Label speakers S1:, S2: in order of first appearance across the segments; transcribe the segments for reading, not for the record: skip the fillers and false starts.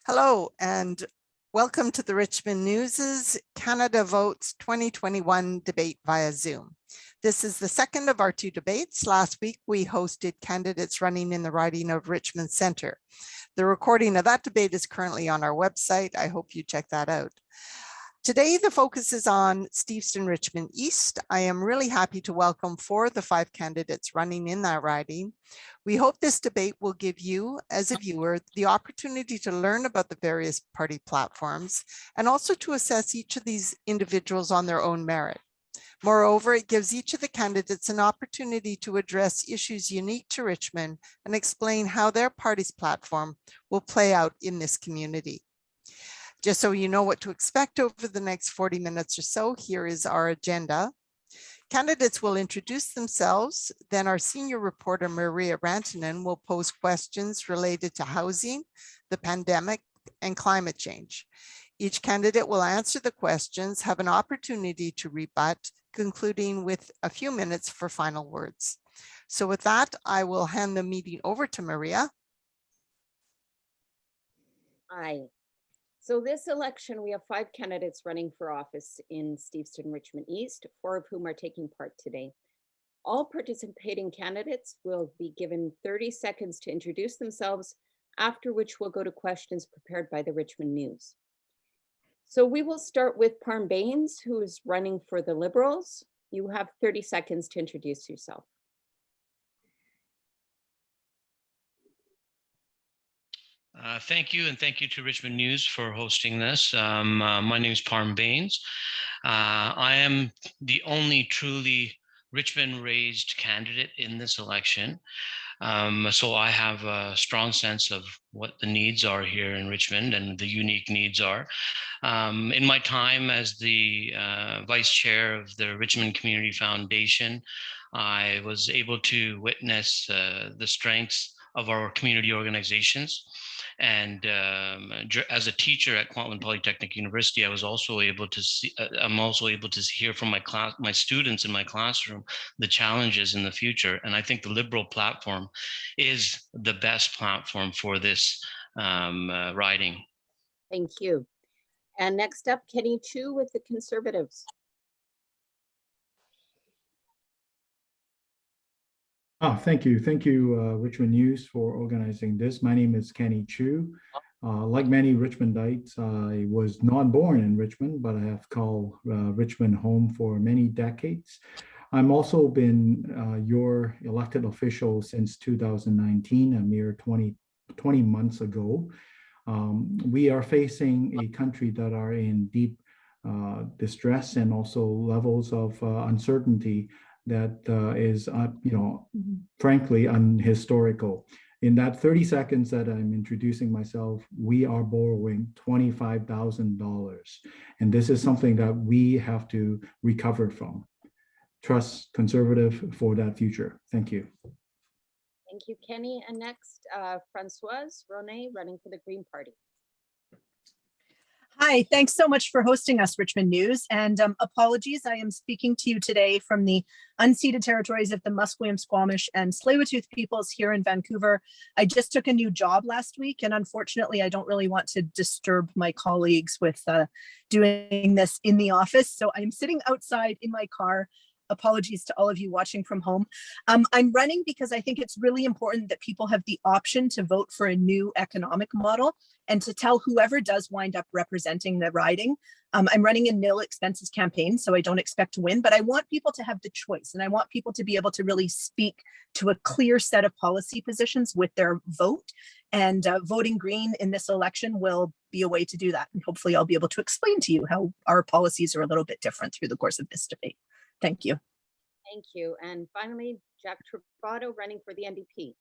S1: Hello and welcome to the Richmond News's Canada Votes 2021 debate via Zoom. This is the second of our two debates. Last week, we hosted candidates running in the riding of Richmond Centre. The recording of that debate is currently on our website. I hope you check that out. Today, the focus is on Steveston-Richmond East. I am really happy to welcome 4 of the 5 candidates running in that riding. We hope this debate will give you, as a viewer, the opportunity to learn about the various party platforms and also to assess each of these individuals on their own merit. Moreover, it gives each of the candidates an opportunity to address issues unique to Richmond and explain how their party's platform will play out in this community. Just so you know what to expect over the next 40 minutes or so, here is our agenda. Candidates will introduce themselves, then our senior reporter, Maria Rantanen, will pose questions related to housing, the pandemic, and climate change. Each candidate will answer the questions, have an opportunity to rebut, concluding with a few minutes for final words. So with that, I will hand the meeting over to Maria.
S2: Hi. So this election, we have 5 candidates running for office in Steveston-Richmond East, 4 of whom are taking part today. All participating candidates will be given 30 seconds to introduce themselves, after which we'll go to questions prepared by the Richmond News. So we will start with Parm Baines, who is running for the Liberals. You have 30 seconds to introduce yourself.
S3: Thank you, and thank you to Richmond News for hosting this. My name is Parm Baines. I am the only truly Richmond-raised candidate in this election. So I have a strong sense of what the needs are here in Richmond and the unique needs are. In my time as the vice chair of the Richmond Community Foundation, I was able to witness the strengths of our community organizations. And as a teacher at Kwantlen Polytechnic University, I was also able to see. I'm also able to hear from my students in my classroom the challenges in the future. And I think the Liberal platform is the best platform for this riding.
S2: Thank you. And next up, Kenny Chu with the Conservatives.
S4: Thank you. Thank you, Richmond News, for organizing this. My name is Kenny Chu. Like many Richmondites, I was not born in Richmond, but I have called Richmond home for many decades. I'm also been your elected official since 2019, a mere 20 months ago. We are facing a country that are in deep distress and also levels of uncertainty that is, frankly, unhistorical. In that 30 seconds that I'm introducing myself, we are borrowing $25,000. And this is something that we have to recover from. Trust Conservative for that future. Thank you.
S2: Thank you, Kenny. And next, Françoise Ronay, running for the Green Party.
S5: Hi, thanks so much for hosting us, Richmond News, and apologies. I am speaking to you today from the unceded territories of the Musqueam, Squamish, and Tsleil-Waututh peoples here in Vancouver. I just took a new job last week, and unfortunately, I don't really want to disturb my colleagues with doing this in the office, so I'm sitting outside in my car. Apologies to all of you watching from home. I'm running because I think it's really important that people have the option to vote for a new economic model and to tell whoever does wind up representing the riding. I'm running a nil expenses campaign, so I don't expect to win, but I want people to have the choice, and I want people to be able to really speak to a clear set of policy positions with their vote. And voting Green in this election will be a way to do that. And hopefully I'll be able to explain to you how our policies are a little bit different through the course of this debate. Thank you.
S2: Thank you. And finally, Jack Travato, running for the NDP.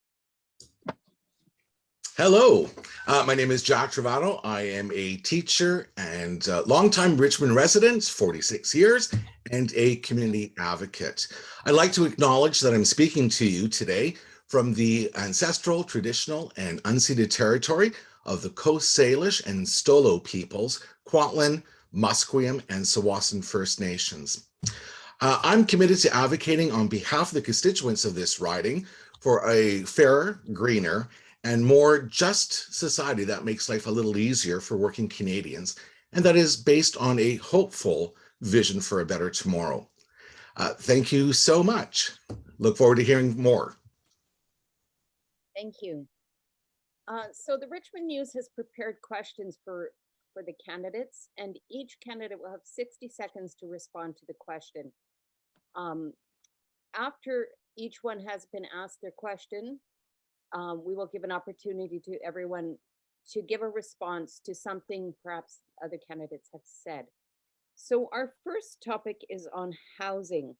S6: Hello, my name is Jack Travato. I am a teacher and longtime Richmond resident, 46 years, and a community advocate. I'd like to acknowledge that I'm speaking to you today from the ancestral, traditional, and unceded territory of the Coast Salish and Stolo peoples, Kwantlen, Musqueam, and Tsawwassen First Nations. I'm committed to advocating on behalf of the constituents of this riding for a fairer, greener, and more just society that makes life a little easier for working Canadians, and that is based on a hopeful vision for a better tomorrow. Thank you so much. Look forward to hearing more.
S2: Thank you. So the Richmond News has prepared questions for the candidates, and each candidate will have 60 seconds to respond to the question. After each one has been asked their question, we will give an opportunity to everyone to give a response to something perhaps other candidates have said. So our first topic is on housing.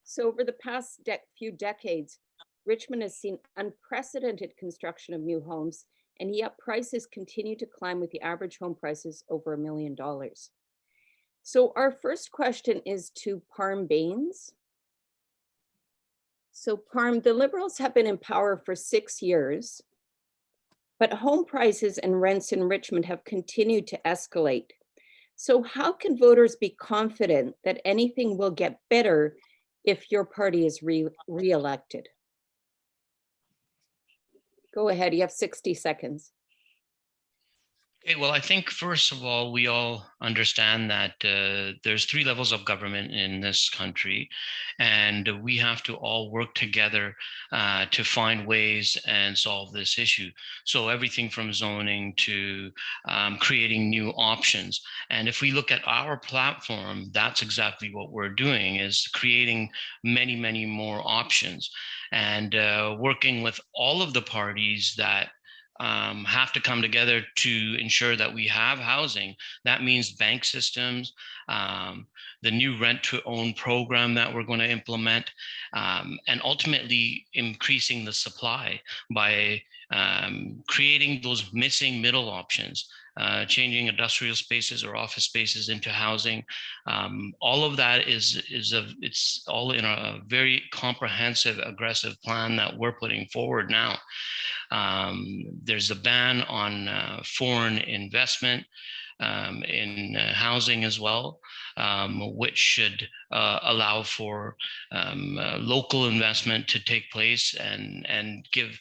S2: So over the past few decades, Richmond has seen unprecedented construction of new homes, and yet prices continue to climb, with the average home prices over $1 million. So our first question is to Parm Baines. So Parm, the Liberals have been in power for 6 years, but home prices and rents in Richmond have continued to escalate. So how can voters be confident that anything will get better if your party is re-elected? Go ahead, you have 60 seconds.
S3: Okay, well, I think first of all, we all understand that there's 3 levels of government in this country, and we have to all work together to find ways and solve this issue. So everything from zoning to creating new options. And if we look at our platform, that's exactly what we're doing, is creating many, many more options, and working with all of the parties that have to come together to ensure that we have housing. That means bank systems, the new rent-to-own program that we're going to implement, and ultimately increasing the supply by creating those missing middle options, changing industrial spaces or office spaces into housing. All of that it's all in a very comprehensive, aggressive plan that we're putting forward now. There's a ban on foreign investment in housing as well, which should allow for local investment to take place and give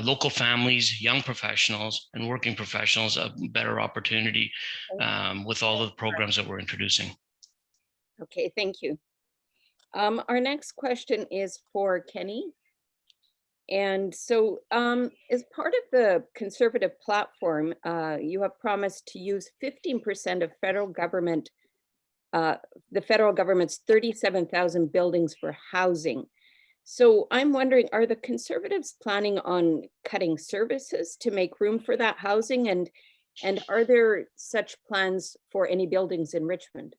S3: local families, young professionals, and working professionals a better opportunity with all of the programs that we're introducing.
S2: Okay, thank you. Our next question is for Kenny. And so as part of the Conservative platform, you have promised to use 15% of federal government, the federal government's 37,000 buildings for housing. So I'm wondering, are the Conservatives planning on cutting services to make room for that housing? And are there such plans for any buildings in Richmond?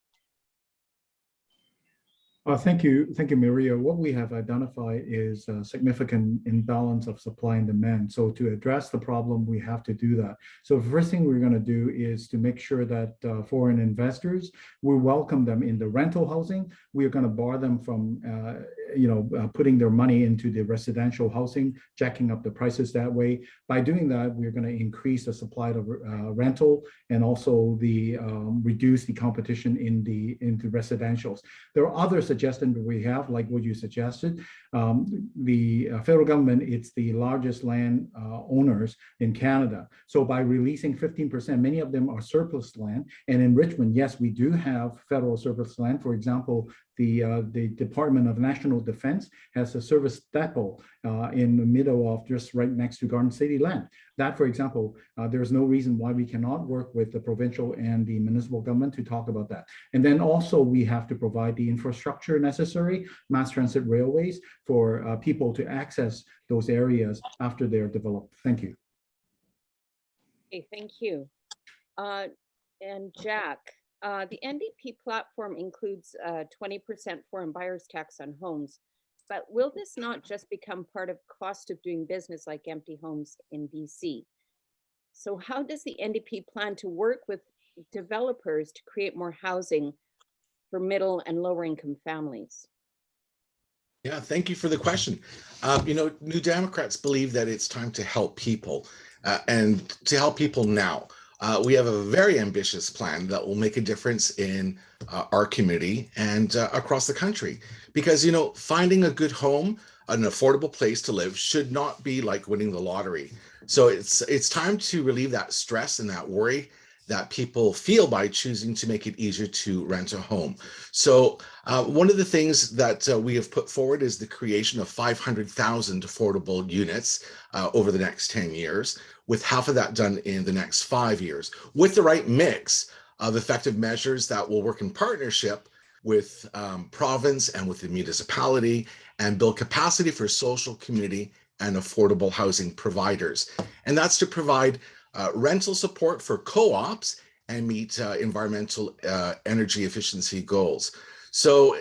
S4: Thank you, Maria. What we have identified is a significant imbalance of supply and demand. So to address the problem, we have to do that. So the first thing we're going to do is to make sure that foreign investors, we welcome them in the rental housing. We're going to bar them from, putting their money into the residential housing, jacking up the prices that way. By doing that, we're going to increase the supply of rental and also reduce the competition into residentials. There are other suggestions that we have, like what you suggested. The federal government, it's the largest land owners in Canada. So by releasing 15%, many of them are surplus land. And in Richmond, yes, we do have federal surplus land. For example, the Department of National Defense has a service depot in the middle of just right next to Garden City land. That, for example, there's no reason why we cannot work with the provincial and the municipal government to talk about that. And then also we have to provide the infrastructure necessary, mass transit railways, for people to access those areas after they're developed. Thank you.
S2: Okay, thank you. And Jack, the NDP platform includes 20% foreign buyers tax on homes, but will this not just become part of cost of doing business like empty homes in BC? So how does the NDP plan to work with developers to create more housing for middle and lower income families?
S6: Yeah, thank you for the question. New Democrats believe that it's time to help people and to help people now. We have a very ambitious plan that will make a difference in our community and across the country, because, finding a good home an affordable place to live should not be like winning the lottery. So it's time to relieve that stress and that worry that people feel by choosing to make it easier to rent a home. So one of the things that we have put forward is the creation of 500,000 affordable units over the next 10 years, with half of that done in the next 5 years, with the right mix of effective measures that will work in partnership with province and with the municipality and build capacity for social, community, and affordable housing providers. And that's to provide rental support for co-ops and meet environmental energy efficiency goals. So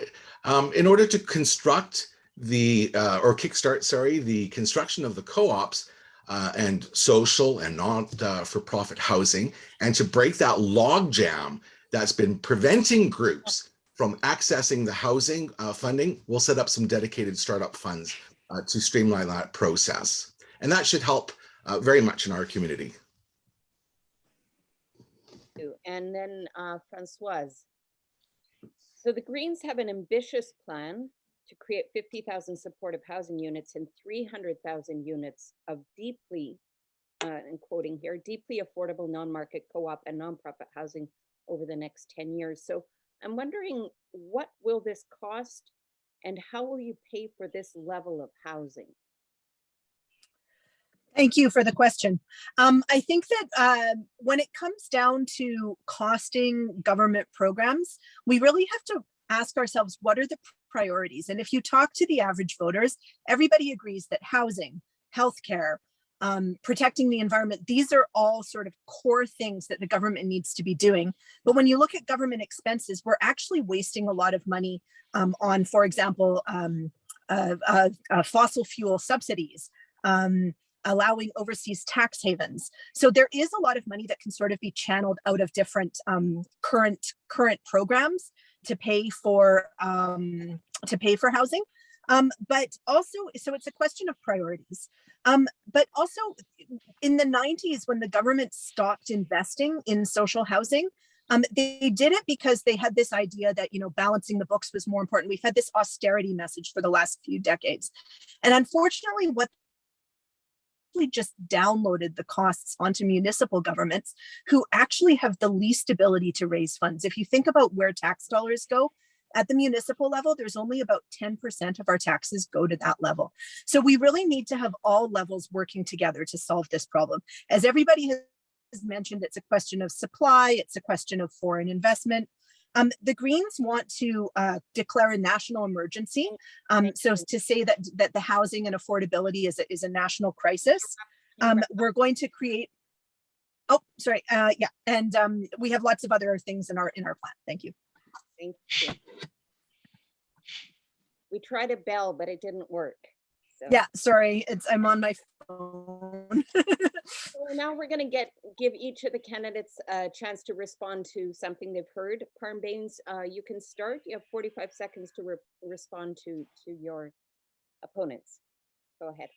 S6: in order to construct or kickstart, the construction of the co-ops and social and non-for-profit housing, and to break that logjam that's been preventing groups from accessing the housing funding, we'll set up some dedicated startup funds to streamline that process. And that should help very much in our community.
S2: And then Francoise. So the Greens have an ambitious plan to create 50,000 supportive housing units and 300,000 units of deeply, I'm quoting here, deeply affordable non-market co-op and nonprofit housing over the next 10 years. So I'm wondering, what will this cost and how will you pay for this level of housing?
S5: Thank you for the question. I think that when it comes down to costing government programs, we really have to ask ourselves, what are the priorities? And if you talk to the average voters, everybody agrees that housing, healthcare, protecting the environment, these are all sort of core things that the government needs to be doing. But when you look at government expenses, we're actually wasting a lot of money on, for example, fossil fuel subsidies, allowing overseas tax havens. So there is a lot of money that can sort of be channeled out of different current programs to pay for housing. But also, so it's a question of priorities. But also in the 90s, when the government stopped investing in social housing, they did it because they had this idea that, you know, balancing the books was more important. We've had this austerity message for the last few decades. And unfortunately, what just downloaded the costs onto municipal governments who actually have the least ability to raise funds. If you think about where tax dollars go, at the municipal level, there's only about 10% of our taxes go to that level. So we really need to have all levels working together to solve this problem. As everybody has mentioned, it's a question of supply, it's a question of foreign investment. The Greens want to declare a national emergency. So to say that the housing and affordability is a national crisis. We're going to create, and we have lots of other things in our plan. Thank you.
S2: Thank you. We tried a bell, but it didn't work. So.
S5: Yeah, sorry, I'm on my phone.
S2: So now we're going to give each of the candidates a chance to respond to something they've heard. Parm Baines, you can start. You have 45 seconds to respond to your opponents. Go ahead.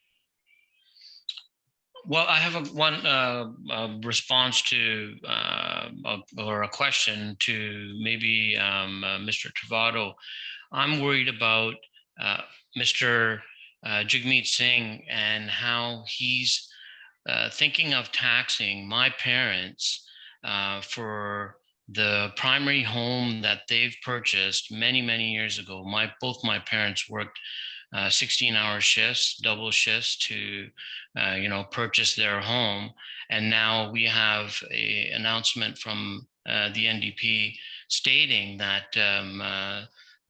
S3: Well, I have one response to or a question to maybe Mr. Travado. I'm worried about Mr. Jagmeet Singh and how he's thinking of taxing my parents for the primary home that they've purchased many, many years ago. Both my parents worked 16-hour shifts, double shifts to, purchase their home. And now we have an announcement from the NDP stating that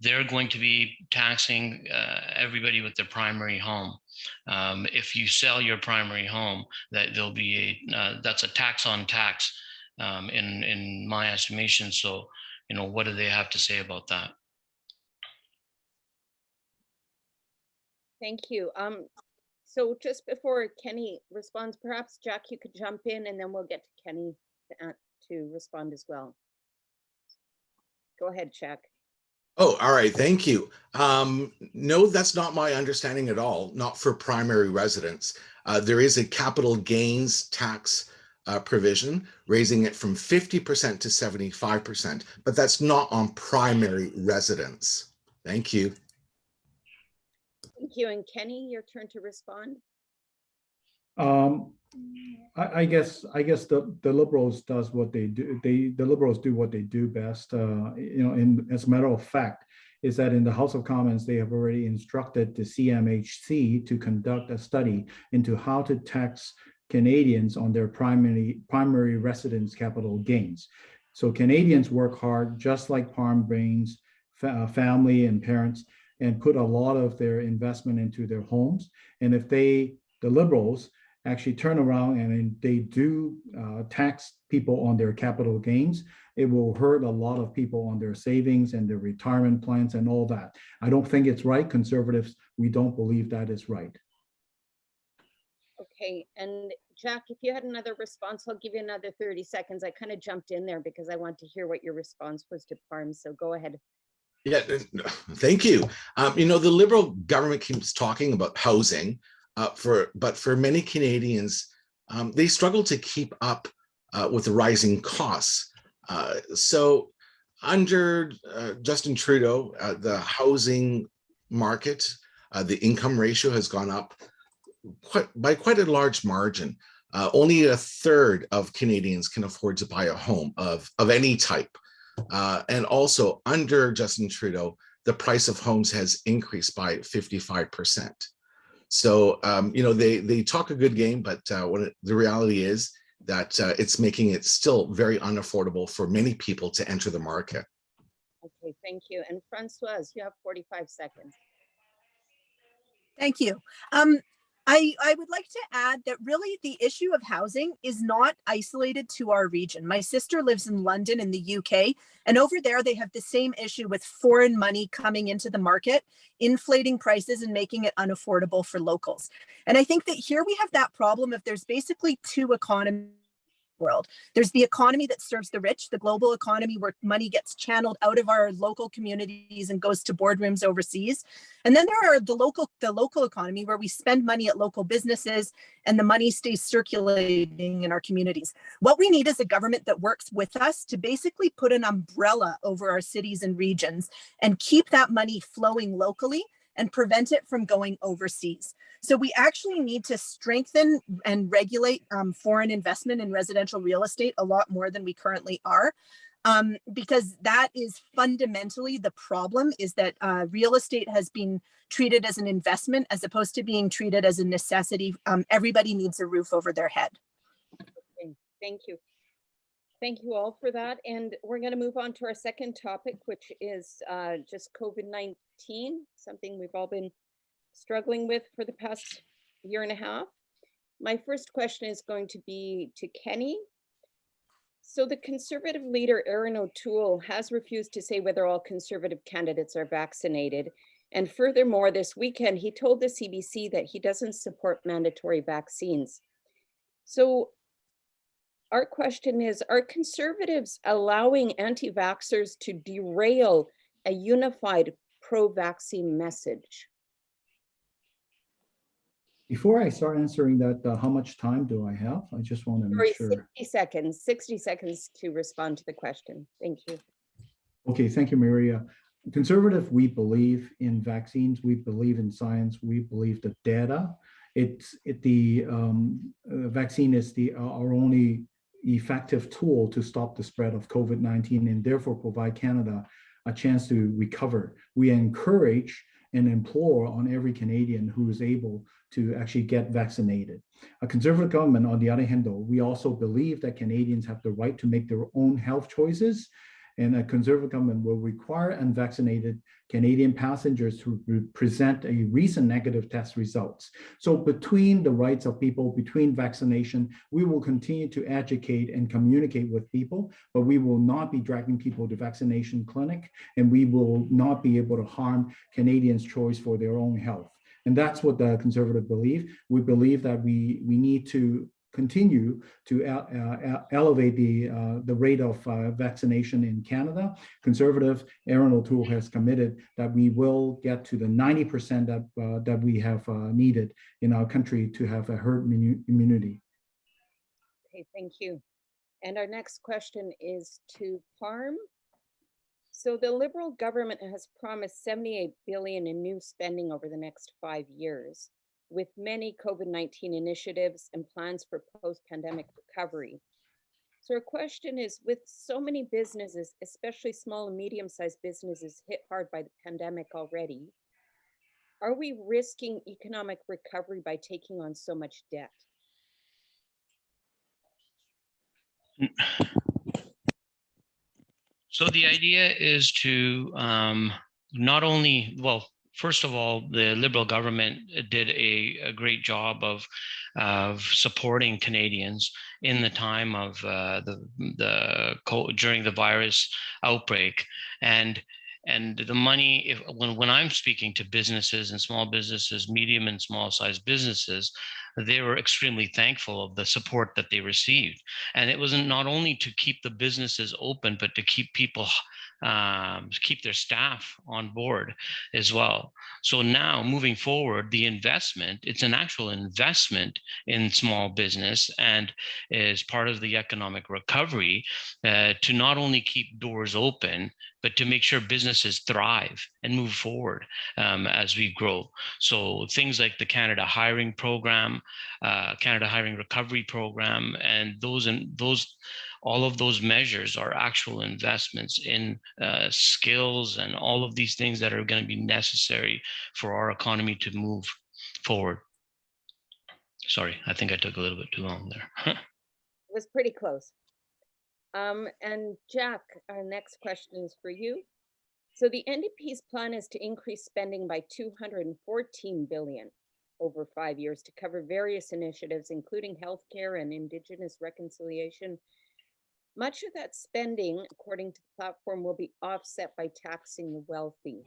S3: they're going to be taxing everybody with their primary home. If you sell your primary home, that there'll be that's a tax on tax in my estimation. So, what do they have to say about that?
S2: Thank you. So just before Kenny responds, perhaps Jack, you could jump in and then we'll get to Kenny to respond as well. Go ahead, Jack.
S6: Oh, all right. Thank you. No, that's not my understanding at all. Not for primary residents. There is a capital gains tax provision, raising it from 50% to 75%, but that's not on primary residents. Thank you.
S2: Thank Thank you. And Kenny, your turn to respond.
S4: I guess the Liberals does what they do. The Liberals do what they do best. As a matter of fact, is that in the House of Commons they have already instructed the CMHC to conduct a study into how to tax Canadians on their primary residence capital gains. So Canadians work hard, just like Parm Bains, family and parents, and put a lot of their investment into their homes. And if the Liberals actually turn around and they do tax people on their capital gains, it will hurt a lot of people on their savings and their retirement plans and all that. I don't think it's right. Conservatives, we don't believe that is right.
S2: Okay, and Jack, if you had another response, I'll give you another 30 seconds. I kind of jumped in there because I want to hear what your response was to Parm, so go ahead.
S6: Yeah, thank you. The Liberal government keeps talking about housing, but for many Canadians, they struggle to keep up with the rising costs. So under Justin Trudeau, the housing market, the income ratio has gone up by quite a large margin. Only a third of Canadians can afford to buy a home of any type. And also under Justin Trudeau, the price of homes has increased by 55%. So, they talk a good game, but the reality is that it's making it still very unaffordable for many people to enter the market.
S2: Okay, thank you. And Françoise, you have 45 seconds.
S5: Thank you. I would like to add that really the issue of housing is not isolated to our region. My sister lives in London in the UK, and over there they have the same issue with foreign money coming into the market, inflating prices and making it unaffordable for locals. And I think that here we have that problem of there's basically two economies. World. There's the economy that serves the rich, the global economy where money gets channeled out of our local communities and goes to boardrooms overseas. And then there are the local economy where we spend money at local businesses and the money stays circulating in our communities. What we need is a government that works with us to basically put an umbrella over our cities and regions and keep that money flowing locally and prevent it from going overseas. So we actually need to strengthen and regulate foreign investment in residential real estate a lot more than we currently are, because that is fundamentally the problem, is that real estate has been treated as an investment as opposed to being treated as a necessity. Everybody needs a roof over their head.
S2: Okay, thank you. Thank you all for that. And we're going to move on to our second topic, which is just COVID-19, something we've all been struggling with for the past year and a half. My first question is going to be to Kenny. So the Conservative leader, Erin O'Toole, has refused to say whether all Conservative candidates are vaccinated. And furthermore, this weekend, he told the CBC that he doesn't support mandatory vaccines. So our question is, are Conservatives allowing anti-vaxxers to derail a unified pro-vaccine message?
S4: Before I start answering that, how much time do I have? I just want to make sure.
S2: 60 seconds to respond to the question. Thank you.
S4: Okay, thank you, Maria. Conservative, we believe in vaccines, we believe in science, we believe the data. The vaccine is our only effective tool to stop the spread of COVID-19 and therefore provide Canada a chance to recover. We encourage and implore on every Canadian who is able to actually get vaccinated. A Conservative government, on the other hand, though, we also believe that Canadians have the right to make their own health choices, and a Conservative government will require unvaccinated Canadian passengers to present a recent negative test results. So between the rights of people, between vaccination, we will continue to educate and communicate with people, but we will not be dragging people to vaccination clinic, and we will not be able to harm Canadians' choice for their own health. And that's what the Conservative believe. We believe that we need to continue to elevate the rate of vaccination in Canada. Conservative Erin O'Toole has committed that we will get to the 90% that we have needed in our country to have a herd immunity.
S2: Okay, thank you. And our next question is to Parm. So the Liberal government has promised 78 billion in new spending over the next 5 years, with many COVID-19 initiatives and plans for post-pandemic recovery. So our question is, with so many businesses, especially small and medium-sized businesses hit hard by the pandemic already, are we risking economic recovery by taking on so much debt?
S3: So the idea is to not only, well, first of all, the Liberal government did a great job of supporting Canadians in the time of during the virus outbreak, and the money, when I'm speaking to businesses and small businesses, medium and small sized businesses, they were extremely thankful of the support that they received. And it wasn't not only to keep the businesses open, but to keep people, keep their staff on board as well. So now moving forward, the investment, it's an actual investment in small business and is part of the economic recovery to not only keep doors open, but to make sure businesses thrive and move forward as we grow. So things like the Canada Hiring Program, Canada Hiring Recovery Program, and all of those measures are actual investments in skills and all of these things that are going to be necessary for our economy to move forward. Sorry, I think I took a little bit too long there.
S2: It was pretty close. And Jack, our next question is for you. So the NDP's plan is to increase spending by 214 billion over 5 years to cover various initiatives, including healthcare and Indigenous reconciliation. Much of that spending, according to the platform, will be offset by taxing the wealthy.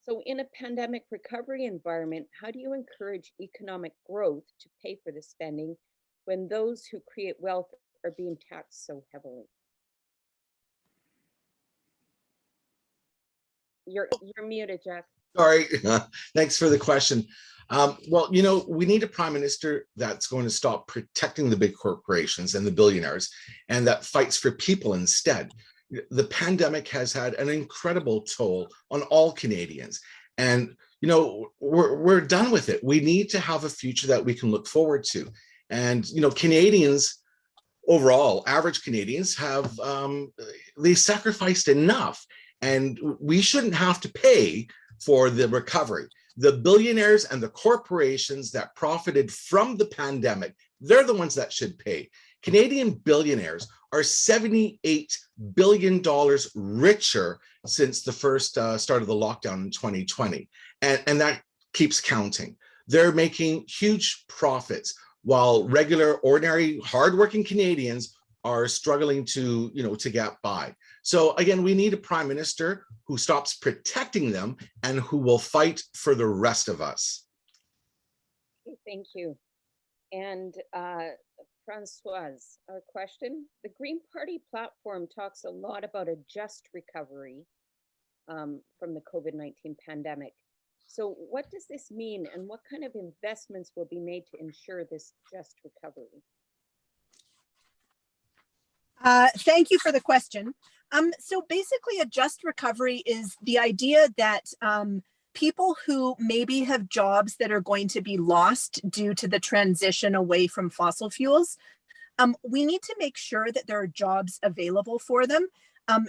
S2: So in a pandemic recovery environment, how do you encourage economic growth to pay for the spending when those who create wealth are being taxed so heavily? You're muted, Jack.
S6: Sorry, thanks for the question. Well, we need a prime minister that's going to stop protecting the big corporations and the billionaires and that fights for people instead. The pandemic has had an incredible toll on all Canadians. And, we're done with it. We need to have a future that we can look forward to. And, Canadians overall, average Canadians have, they sacrificed enough, and we shouldn't have to pay for the recovery. The billionaires and the corporations that profited from the pandemic, they're the ones that should pay. Canadian billionaires are $78 billion richer since the first start of the lockdown in 2020. And that keeps counting. They're making huge profits while regular, ordinary, hardworking Canadians are struggling to get by. So again, we need a prime minister who stops protecting them and who will fight for the rest of us.
S2: Thank you. And Francoise, our question. The Green Party platform talks a lot about a just recovery from the COVID-19 pandemic. So what does this mean, and what kind of investments will be made to ensure this just recovery?
S5: Thank you for the question. So basically, a just recovery is the idea that people who maybe have jobs that are going to be lost due to the transition away from fossil fuels, we need to make sure that there are jobs available for them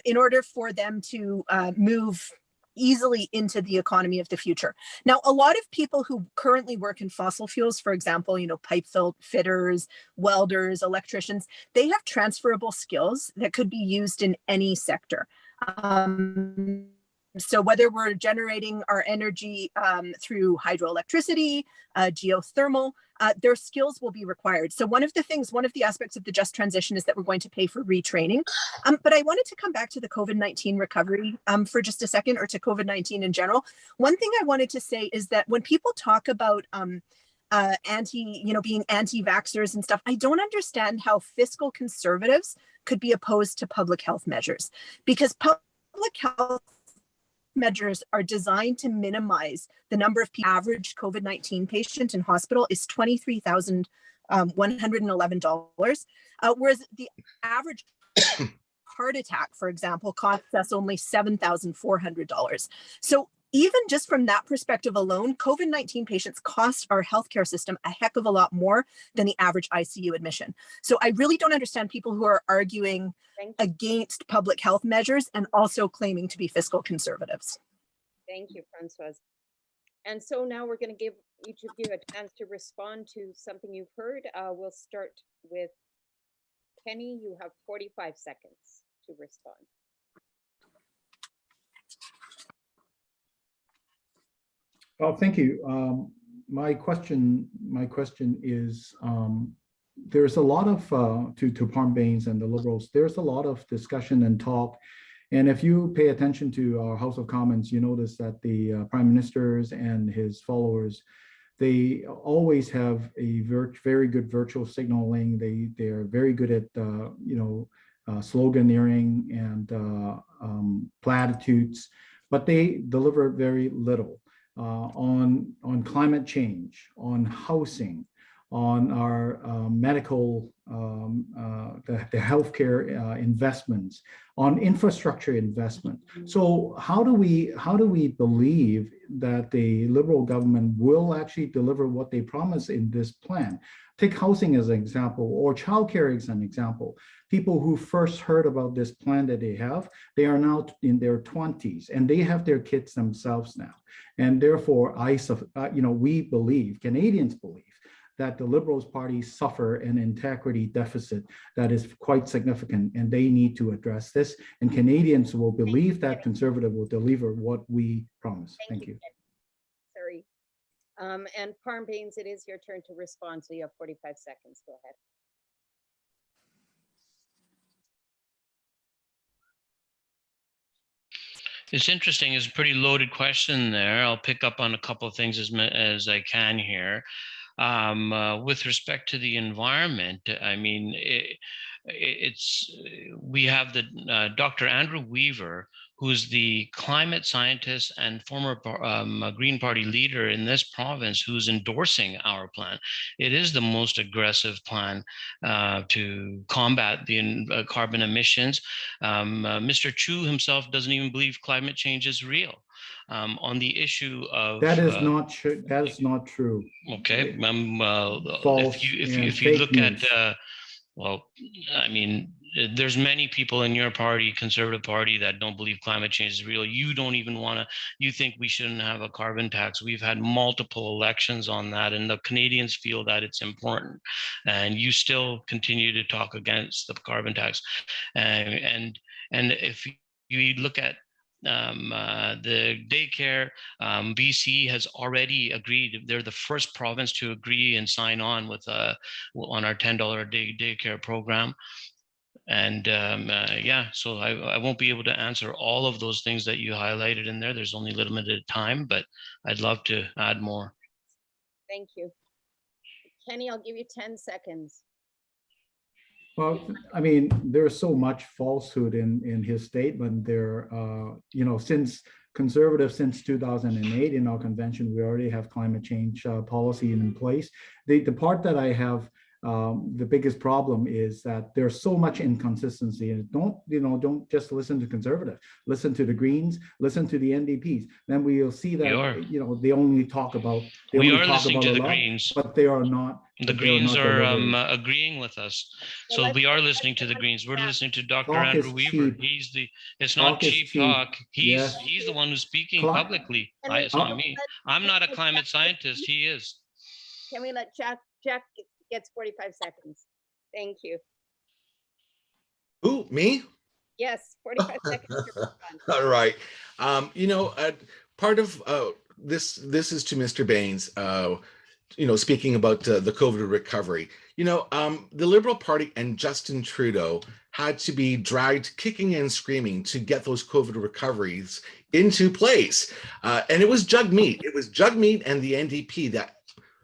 S5: in order for them to move easily into the economy of the future. Now, a lot of people who currently work in fossil fuels, for example, pipe fitters, welders, electricians, they have transferable skills that could be used in any sector. So whether we're generating our energy through hydroelectricity, geothermal, their skills will be required. So one of the aspects of the just transition is that we're going to pay for retraining. But I wanted to come back to the COVID-19 recovery for just a second, or to COVID-19 in general. One thing I wanted to say is that when people talk about being anti-vaxxers and stuff, I don't understand how fiscal conservatives could be opposed to public health measures, because public health measures are designed to minimize the number of people. Average COVID-19 patient in hospital is $23,111, whereas the average heart attack, for example, costs us only $7,400. So even just from that perspective alone, COVID-19 patients cost our healthcare system a heck of a lot more than the average ICU admission. So I really don't understand people who are arguing against public health measures and also claiming to be fiscal conservatives.
S2: Thank you, Francoise. And so now we're going to give each of you a chance to respond to something you've heard. We'll start with Kenny. You have 45 seconds to respond.
S4: Oh, thank you. My question is, there's a lot of, to Parm Baines and the Liberals, there's a lot of discussion and talk. And if you pay attention to our House of Commons, you notice that the Prime Ministers and his followers, they always have a very good virtual signaling. They are very good at, sloganeering and platitudes, but they deliver very little. On climate change, on housing, on our medical, the healthcare investments, on infrastructure investment. So how do we believe that the Liberal government will actually deliver what they promise in this plan? Take housing as an example, or childcare as an example. People who first heard about this plan that they are now in their 20s, and they have their kids themselves now. And therefore, we believe, Canadians believe, that the Liberals Party suffer an integrity deficit that is quite significant, and they need to address this. And Canadians will believe that Conservative will deliver what we promise. Thank you.
S2: Sorry. And Parm Baines, it is your turn to respond, so you have 45 seconds. Go ahead.
S3: It's interesting. It's a pretty loaded question there. I'll pick up on a couple of things as I can here. With respect to the environment, I mean, we have the Dr. Andrew Weaver, who's the climate scientist and former Green Party leader in this province, who's endorsing our plan. It is the most aggressive plan to combat the carbon emissions. Mr. Chu himself doesn't even believe climate change is real. On the issue of
S4: that is not true. That is not true.
S3: Okay,
S4: False
S3: if you look news. Well, I mean, there's many people in your party, Conservative Party, that don't believe climate change is real. You don't even want to. You think we shouldn't have a carbon tax. We've had multiple elections on that, and the Canadians feel that it's important, and you still continue to talk against the carbon tax. And if you look at the daycare, BC has already agreed. They're the first province to agree and sign on with on our $10 a day daycare program. And yeah, so I won't be able to answer all of those things that you highlighted in there. There's only limited time, but I'd love to add more.
S2: Thank you. Kenny, I'll give you 10 seconds.
S4: Well, I mean, there's so much falsehood in his statement there. Since Conservative, since 2008 in our convention, we already have climate change policy in place. The part that I have the biggest problem is that there's so much inconsistency, and don't just listen to Conservative, listen to the Greens, listen to the NDPs. Then we'll see that they only talk about
S3: listening to the Greens,
S4: but they are not.
S3: The Greens are agreeing with us, so we are listening to the Greens. We're listening to Dr. Andrew Weaver. It's not cheap talk. He's the one who's speaking publicly. It's not me. I'm not a climate scientist. He is.
S2: Can we let Jack gets 45 seconds? Thank you.
S6: Who, me?
S2: Yes, 45 seconds.
S6: All right. Part of this is to Mr. Baines. Speaking about the COVID recovery, the Liberal Party and Justin Trudeau had to be dragged kicking and screaming to get those COVID recoveries into place. And it was Jagmeet. It was Jagmeet and the NDP that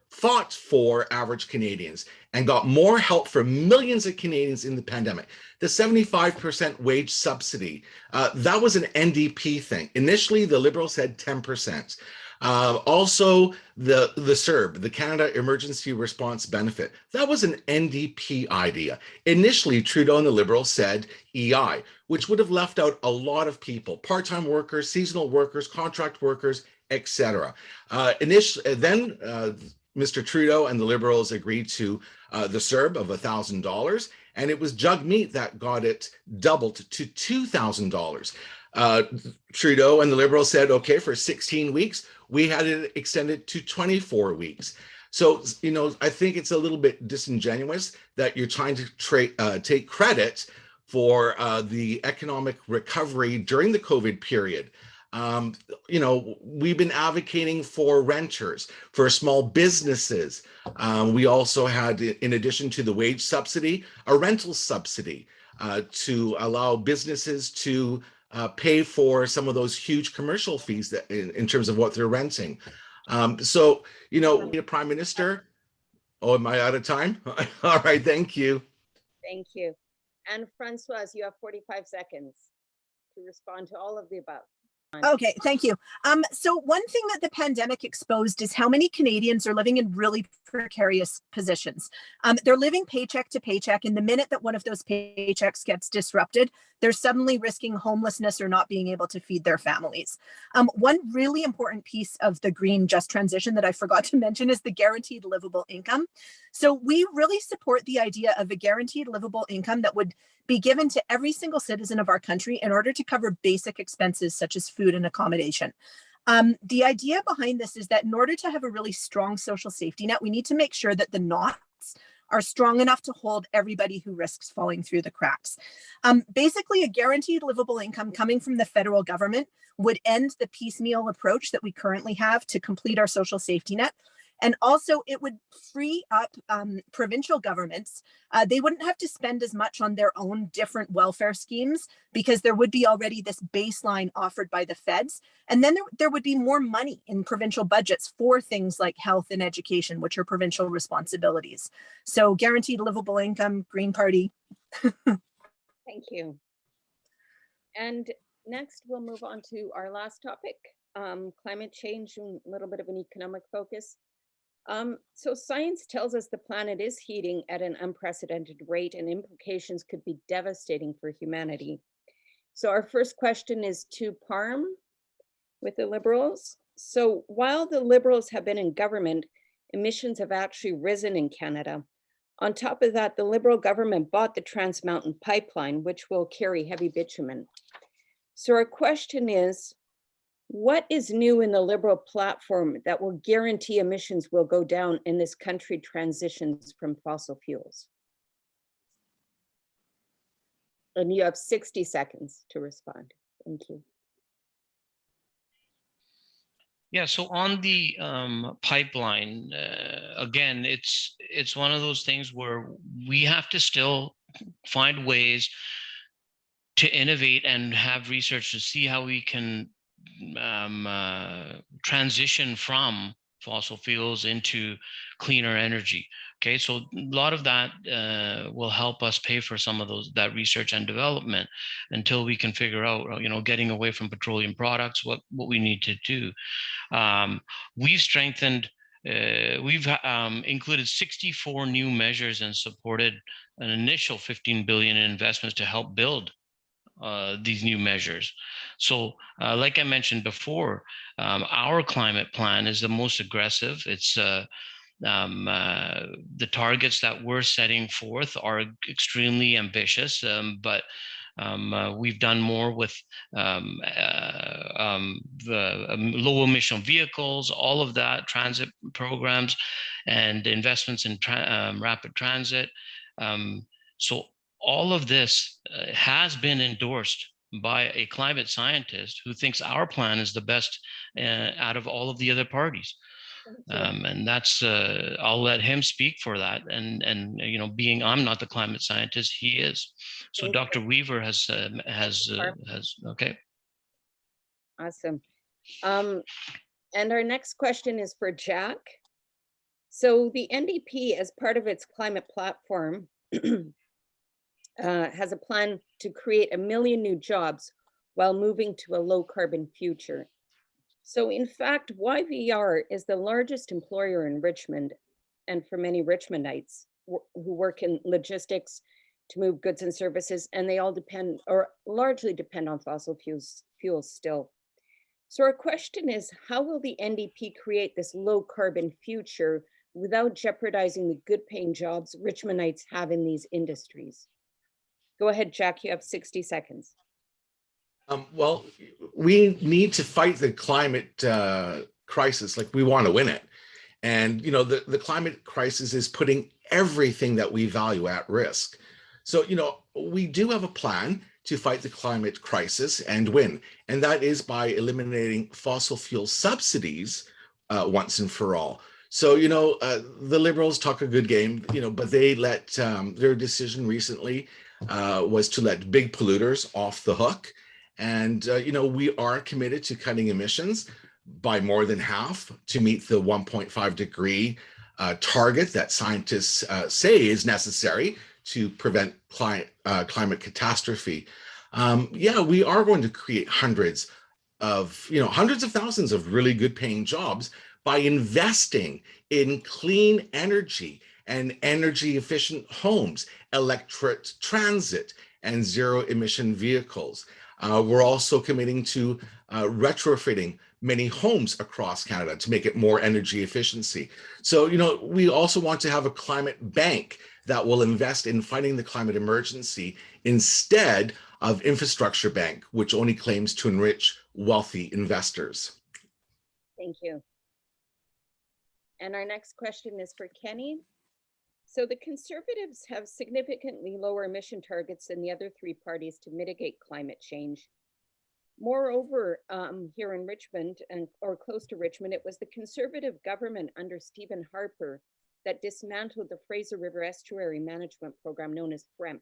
S6: fought for average Canadians and got more help for millions of Canadians in the pandemic. The 75% wage subsidy, that was an NDP thing. Initially, the Liberals said 10%. Also, the CERB, the Canada Emergency Response Benefit, that was an NDP idea. Initially, Trudeau and the Liberals said EI, which would have left out a lot of people, part-time workers, seasonal workers, contract workers, etc. Then Mr. Trudeau and the Liberals agreed to the CERB of $1,000, and it was Jagmeet that got it doubled to $2,000. Trudeau and the Liberals said, okay, for 16 weeks, we had it extended to 24 weeks. So, I think it's a little bit disingenuous that you're trying to take credit for the economic recovery during the COVID period. We've been advocating for renters, for small businesses. We also had, in addition to the wage subsidy, a rental subsidy to allow businesses to pay for some of those huge commercial fees that in terms of what they're renting. A prime minister. Oh, am I out of time? All right, thank you.
S2: Thank you. And Francoise, you have 45 seconds to respond to all of the above.
S5: Okay, thank you. So one thing that the pandemic exposed is how many Canadians are living in really precarious positions. They're living paycheck to paycheck, and the minute that one of those paychecks gets disrupted, they're suddenly risking homelessness or not being able to feed their families. One really important piece of the green just transition that I forgot to mention is the guaranteed livable income. So we really support the idea of a guaranteed livable income that would be given to every single citizen of our country in order to cover basic expenses such as food and accommodation. The idea behind this is that in order to have a really strong social safety net, we need to make sure that the knots are strong enough to hold everybody who risks falling through the cracks. Basically, a guaranteed livable income coming from the federal government would end the piecemeal approach that we currently have to complete our social safety net. And also it would free up provincial governments. They wouldn't have to spend as much on their own different welfare schemes because there would be already this baseline offered by the feds. And then there would be more money in provincial budgets for things like health and education, which are provincial responsibilities. So guaranteed livable income, Green Party.
S2: Thank you. And next we'll move on to our last topic, climate change and a little bit of an economic focus. So science tells us the planet is heating at an unprecedented rate and implications could be devastating for humanity. So our first question is to Parm with the Liberals. So while the Liberals have been in government, emissions have actually risen in Canada. On top of that, the Liberal government bought the Trans Mountain Pipeline, which will carry heavy bitumen. So our question is, what is new in the Liberal platform that will guarantee emissions will go down and this country transitions from fossil fuels? And you have 60 seconds to respond. Thank you.
S3: Yeah, so on the pipeline, again, it's one of those things where we have to still find ways to innovate and have research to see how we can transition from fossil fuels into cleaner energy. Okay, so a lot of that will help us pay for some of that research and development until we can figure out, getting away from petroleum products, what we need to do. We've strengthened, we've included 64 new measures and supported an initial 15 billion in investments to help build these new measures. So like I mentioned before, our climate plan is the most aggressive. It's the targets that we're setting forth are extremely ambitious, but we've done more with the low emission vehicles, all of that, transit programs, and investments in rapid transit. So all of this has been endorsed by a climate scientist who thinks our plan is the best out of all of the other parties. And that's I'll let him speak for that. And being I'm not the climate scientist, he is. So Dr. Weaver has okay.
S2: Awesome. And our next question is for Jack. So the NDP, as part of its climate platform, has a plan to create 1 million new jobs while moving to a low carbon future. So in fact, YVR is the largest employer in Richmond, and for many Richmondites who work in logistics to move goods and services, and they all depend or largely depend on fossil fuels still. So our question is, how will the NDP create this low carbon future without jeopardizing the good paying jobs Richmondites have in these industries? Go ahead, Jack, you have 60 seconds.
S6: Well, we need to fight the climate crisis like we want to win it. And, you know, the climate crisis is putting everything that we value at risk. So, you know, we do have a plan to fight the climate crisis and win. And that is by eliminating fossil fuel subsidies once and for all. So, you know, the Liberals talk a good game, you know, but they let their decision recently was to let big polluters off the hook. And, you know, we are committed to cutting emissions by more than half to meet the 1.5 degree target that scientists say is necessary to prevent climate catastrophe. Yeah, we are going to create hundreds of thousands of really good paying jobs by investing in clean energy and energy efficient homes, electric transit, and zero emission vehicles. We're also committing to retrofitting many homes across Canada to make it more energy efficiency. So, you know, we also want to have a climate bank that will invest in fighting the climate emergency instead of infrastructure bank, which only claims to enrich wealthy investors.
S2: Thank you. And our next question is for Kenny. So the Conservatives have significantly lower emission targets than the other three parties to mitigate climate change. Moreover, here in Richmond or close to Richmond, it was the Conservative government under Stephen Harper that dismantled the Fraser River Estuary Management Program known as FREMP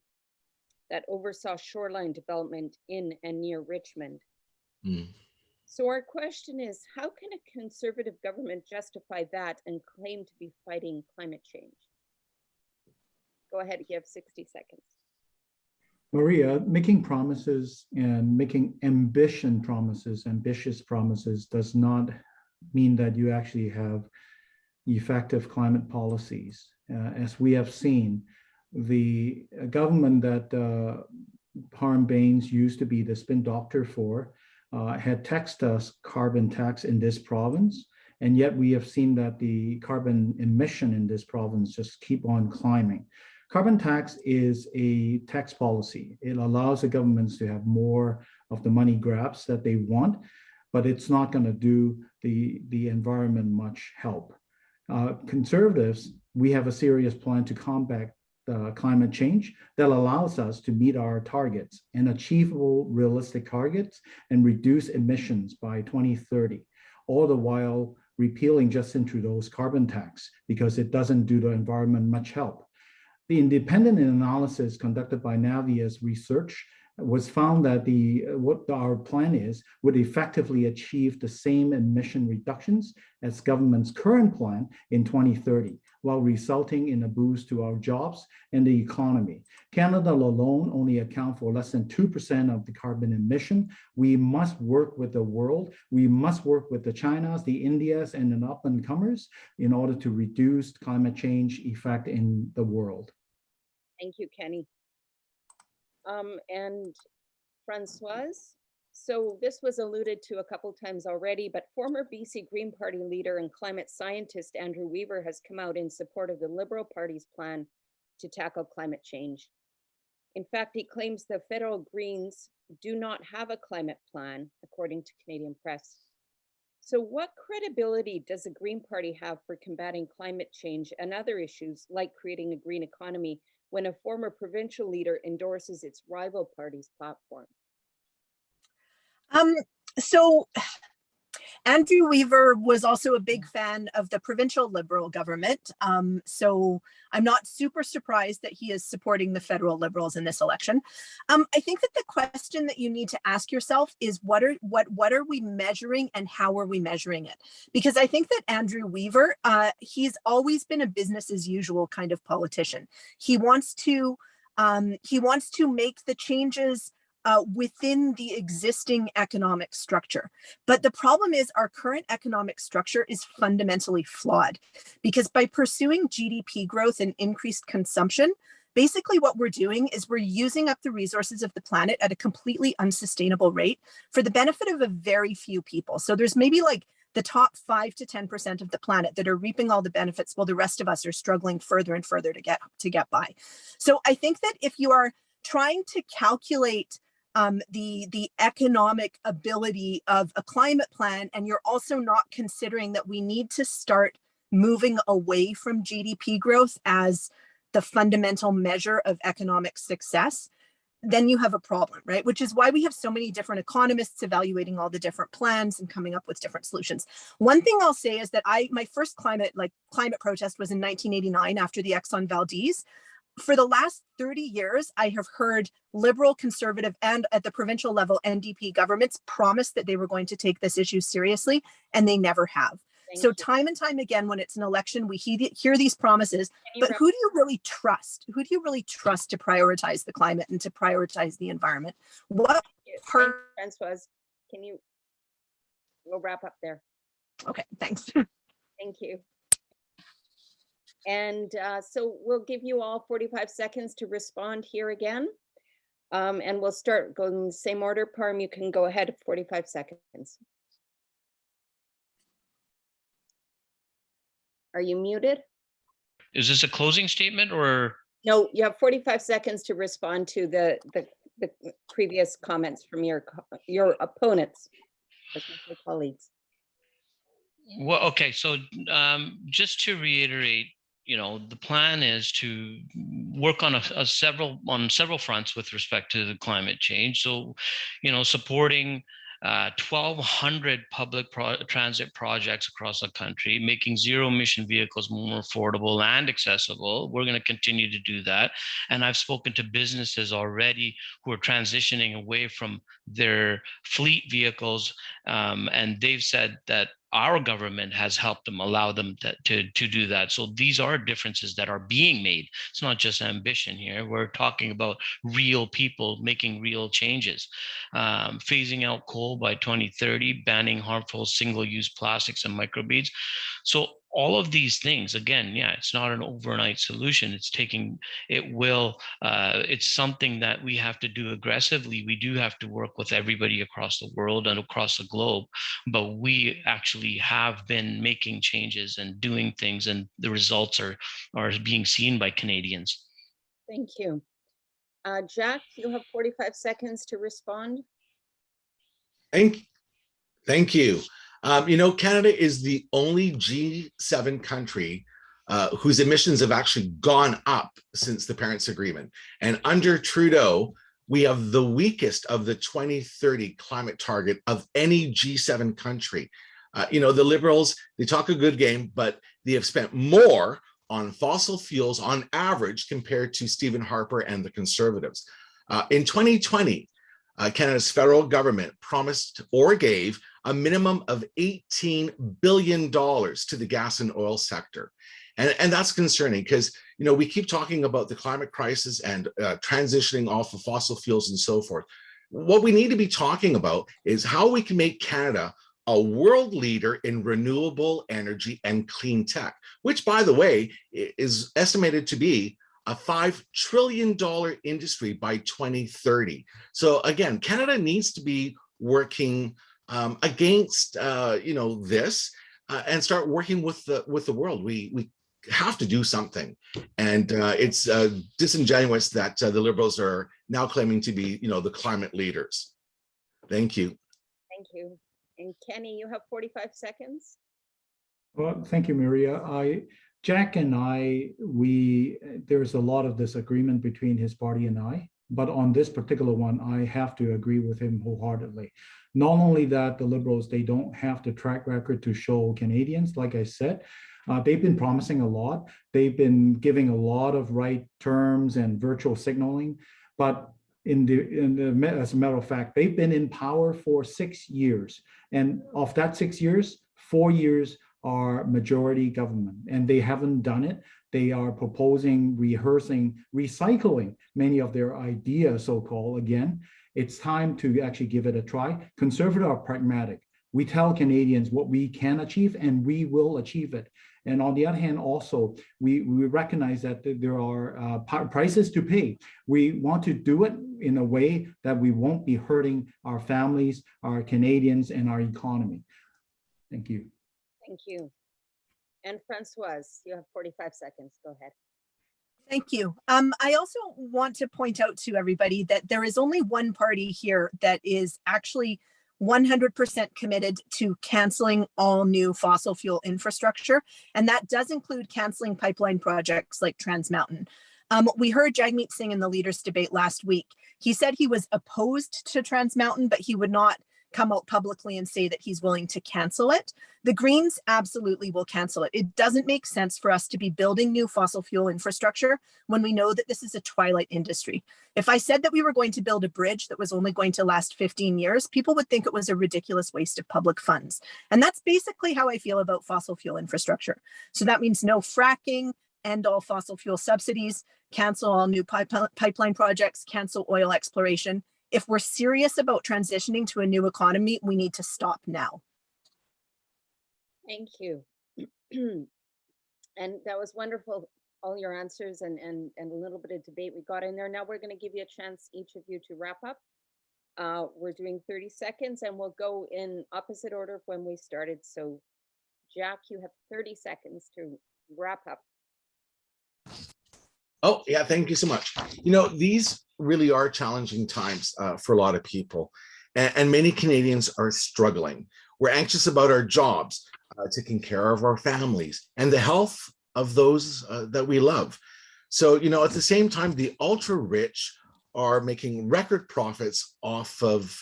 S2: that oversaw shoreline development in and near Richmond. So our question is, how can a Conservative government justify that and claim to be fighting climate change? Go ahead, you have 60 seconds.
S4: Maria, making promises and making ambitious promises does not mean that you actually have effective climate policies. As we have seen, the government that Parm Baines used to be the spin doctor for had taxed us carbon tax in this province, and yet we have seen that the carbon emission in this province just keep on climbing. Carbon tax is a tax policy. It allows the governments to have more of the money grabs that they want, but it's not going to do the environment much help. Conservatives, we have a serious plan to combat climate change that allows us to meet our targets and achievable realistic targets and reduce emissions by 2030, all the while repealing Justin Trudeau's carbon tax because it doesn't do the environment much help. The independent analysis conducted by Navia's research was found that what our plan is would effectively achieve the same emission reductions as government's current plan in 2030, while resulting in a boost to our jobs and the economy. Canada alone only account for less than 2% of the carbon emission. We must work with the world. We must work with the Chinas, the Indias, and the up-and-comers in order to reduce climate change effect in the world.
S2: Thank you, Kenny. And Francoise, so this was alluded to a couple times already, but former BC Green Party leader and climate scientist Andrew Weaver has come out in support of the Liberal Party's plan to tackle climate change. In fact, he claims the federal Greens do not have a climate plan, according to Canadian press. So what credibility does the Green Party have for combating climate change and other issues like creating a green economy when a former provincial leader endorses its rival party's platform?
S5: So Andrew Weaver was also a big fan of the provincial Liberal government. So I'm not super surprised that he is supporting the federal Liberals in this election. I think that the question that you need to ask yourself is what are we measuring and how are we measuring it? Because I think that Andrew Weaver, he's always been a business as usual kind of politician. He wants to make the changes within the existing economic structure. But the problem is our current economic structure is fundamentally flawed, because by pursuing GDP growth and increased consumption, basically what we're doing is we're using up the resources of the planet at a completely unsustainable rate for the benefit of a very few people. So there's maybe like the top 5 to 10% of the planet that are reaping all the benefits, while the rest of us are struggling further and further to get by. So I think that if you are trying to calculate the economic ability of a climate plan, and you're also not considering that we need to start moving away from GDP growth as the fundamental measure of economic success, then you have a problem, right? Which is why we have so many different economists evaluating all the different plans and coming up with different solutions. One thing I'll say is that my first climate protest was in 1989 after the Exxon Valdez. For the last 30 years, I have heard Liberal, Conservative, and at the provincial level, NDP governments promise that they were going to take this issue seriously, and they never have. So time and time again, when it's an election, we hear these promises, but who do you really trust? Who do you really trust to prioritize the climate and to prioritize the environment? What part?
S2: Francois, we'll wrap up there.
S5: Okay, thanks.
S2: Thank you. And so we'll give you all 45 seconds to respond here again. And we'll start going in the same order. Parm, you can go ahead 45 seconds. Are you muted?
S3: Is this a closing statement or?
S2: No, you have 45 seconds to respond to the previous comments from your opponents, my colleagues.
S3: Well, okay, so just to reiterate, the plan is to work on several fronts with respect to the climate change. So, supporting 1,200 public transit projects across the country, making zero-emission vehicles more affordable and accessible. We're going to continue to do that. And I've spoken to businesses already who are transitioning away from their fleet vehicles, and they've said that our government has helped them, allow them to do that. So these are differences that are being made. It's not just ambition here. We're talking about real people making real changes. Phasing out coal by 2030, banning harmful single-use plastics and microbeads. So all of these things, again, yeah, it's not an overnight solution. It's something that we have to do aggressively. We do have to work with everybody across the world and across the globe, but we actually have been making changes and doing things, and the results are being seen by Canadians.
S2: Thank you. Jack, you have 45 seconds to respond.
S6: Thank you. Canada is the only G7 country whose emissions have actually gone up since the Paris Agreement. And under Trudeau, we have the weakest of the 2030 climate target of any G7 country. The Liberals, they talk a good game, but they have spent more on fossil fuels on average compared to Stephen Harper and the Conservatives. In 2020, Canada's federal government promised or gave a minimum of $18 billion to the gas and oil sector. And that's concerning because, we keep talking about the climate crisis and transitioning off of fossil fuels and so forth. What we need to be talking about is how we can make Canada a world leader in renewable energy and clean tech, which, by the way, is estimated to be a $5 trillion industry by 2030. So again, Canada needs to be working against this and start working with the world. We have to do something, and it's disingenuous that the Liberals are now claiming to be the climate leaders. Thank you.
S2: Thank you. And Kenny, you have 45 seconds.
S4: Well, thank you, Maria. Jack and there's a lot of disagreement between his party and I, but on this particular one, I have to agree with him wholeheartedly. Not only that, the Liberals, they don't have the track record to show Canadians, like I said. They've been promising a lot. They've been giving a lot of right terms and virtual signaling, but as a matter of fact, they've been in power for 6 years. And of that 6 years, 4 years are majority government, and they haven't done it. They are proposing, rehearsing, recycling many of their ideas, so-called, again. It's time to actually give it a try. Conservative are pragmatic. We tell Canadians what we can achieve, and we will achieve it. And on the other hand, also, we recognize that there are prices to pay. We want to do it in a way that we won't be hurting our families, our Canadians, and our economy. Thank you.
S2: Thank you. And Francoise, you have 45 seconds. Go ahead.
S5: Thank you. I also want to point out to everybody that there is only one party here that is actually 100% committed to canceling all new fossil fuel infrastructure, and that does include canceling pipeline projects like Trans Mountain. We heard Jagmeet Singh in the leaders debate last week. He said he was opposed to Trans Mountain, but he would not come out publicly and say that he's willing to cancel it. The Greens absolutely will cancel it. It doesn't make sense for us to be building new fossil fuel infrastructure when we know that this is a twilight industry. If I said that we were going to build a bridge that was only going to last 15 years, people would think it was a ridiculous waste of public funds. And that's basically how I feel about fossil fuel infrastructure. So that means no fracking, end all fossil fuel subsidies, cancel all new pipeline projects, cancel oil exploration. If we're serious about transitioning to a new economy, we need to stop now.
S2: Thank you. And that was wonderful, all your answers and a little bit of debate we got in there. Now we're going to give you a chance, each of you, to wrap up. We're doing 30 seconds and we'll go in opposite order of when we started. So Jack, you have 30 seconds to wrap up.
S6: Oh, yeah, thank you so much. You know, these really are challenging times for a lot of people, and many Canadians are struggling. We're anxious about our jobs, taking care of our families, and the health of those that we love. So, you know, at the same time, the ultra rich are making record profits off of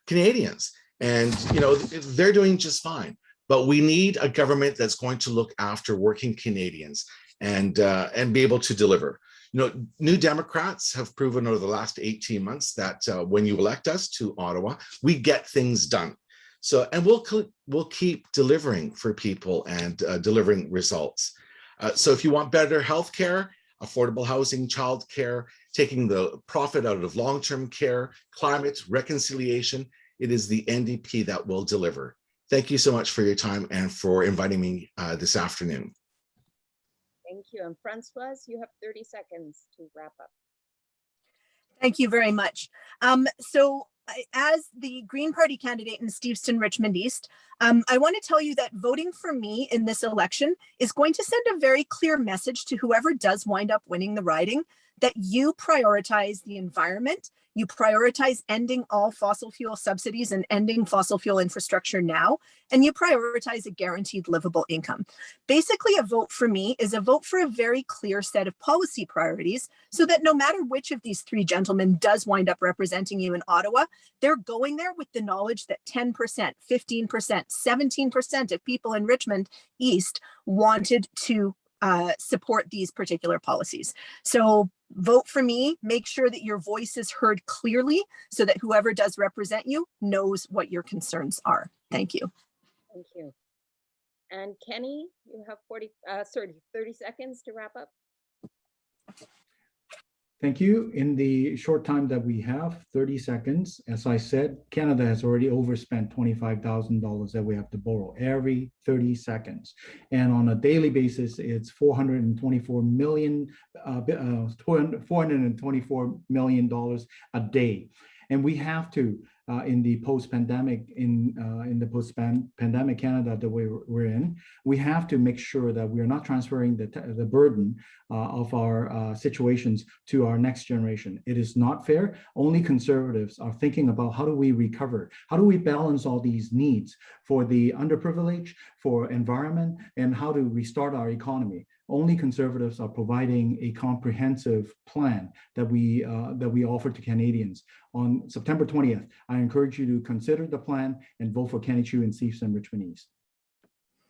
S6: Canadians, and, you know, they're doing just fine. But we need a government that's going to look after working Canadians and be able to deliver. You know, New Democrats have proven over the last 18 months that when you elect us to Ottawa, we get things done. So, and we'll keep delivering for people and delivering results. So if you want better healthcare, affordable housing, childcare, taking the profit out of long-term care, climate, reconciliation, it is the NDP that will deliver. Thank you so much for your time and for inviting me this afternoon.
S2: Thank you. And Francoise, you have 30 seconds to wrap up.
S5: Thank you very much. As the Green Party candidate in Steveston-Richmond East, I want to tell you that voting for me in this election is going to send a very clear message to whoever does wind up winning the riding, that you prioritize the environment, you prioritize ending all fossil fuel subsidies and ending fossil fuel infrastructure now, and you prioritize a guaranteed livable income. Basically, a vote for me is a vote for a very clear set of policy priorities so that no matter which of these three gentlemen does wind up representing you in Ottawa, they're going there with the knowledge that 10%, 15%, 17% of people in Richmond East wanted to support these particular policies. So vote for me, make sure that your voice is heard clearly so that whoever does represent you knows what your concerns are. Thank you.
S2: Thank you. And Kenny, you have 30 seconds to wrap up.
S4: Thank you. In the short time that we have, 30 seconds, as I said, Canada has already overspent $25,000 that we have to borrow every 30 seconds. And on a daily basis, it's $424 million a day. And we have to, in the post-pandemic Canada that we're in, we have to make sure that we are not transferring the burden of our situations to our next generation. It is not fair. Only Conservatives are thinking about how do we recover? How do we balance all these needs for the underprivileged, for environment, and how to restart our economy? Only Conservatives are providing a comprehensive plan that we offer to Canadians. On September 20th, I encourage you to consider the plan and vote for Kenny Chiu in Steveston-Richmond East.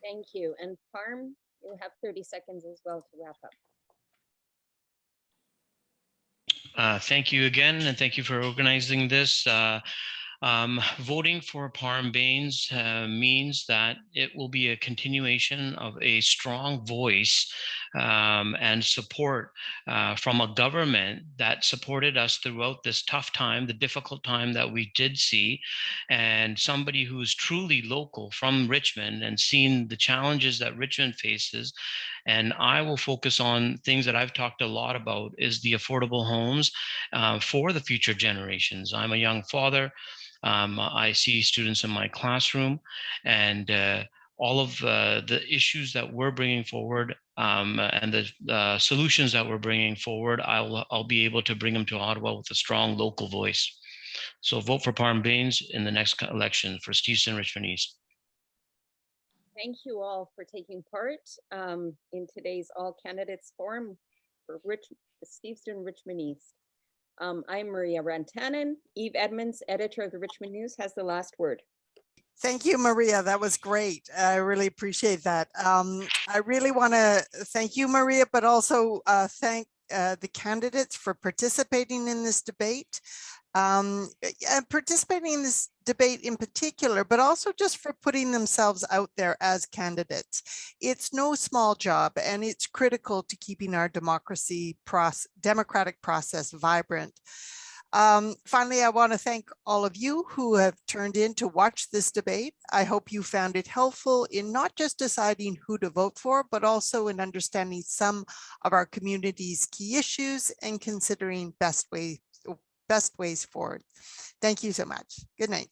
S2: Thank you. And Parm, you have 30 seconds as well to wrap up.
S3: Thank you again, and thank you for organizing this. Voting for Parm Bains means that it will be a continuation of a strong voice and support from a government that supported us throughout this tough time, the difficult time that we did see, and somebody who's truly local from Richmond and seen the challenges that Richmond faces. And I will focus on things that I've talked a lot about is the affordable homes for the future generations. I'm a young father. I see students in my classroom, and all of the issues that we're bringing forward and the solutions that we're bringing forward, I'll be able to bring them to Ottawa with a strong local voice. So vote for Parm Bains in the next election for Steveston-Richmond East.
S2: Thank you all for taking part in today's All Candidates Forum for Steveston-Richmond East. I'm Maria Rantanen. Eve Edmonds, editor of the Richmond News, has the last word.
S1: Thank you, Maria. That was great. I really appreciate that. I really want to thank you, Maria, but also thank the candidates for participating in this debate. And participating in this debate in particular, but also just for putting themselves out there as candidates. It's no small job, and it's critical to keeping our democratic process vibrant. Finally, I want to thank all of you who have turned in to watch this debate. I hope you found it helpful in not just deciding who to vote for, but also in understanding some of our community's key issues and considering best ways forward. Thank you so much. Good night.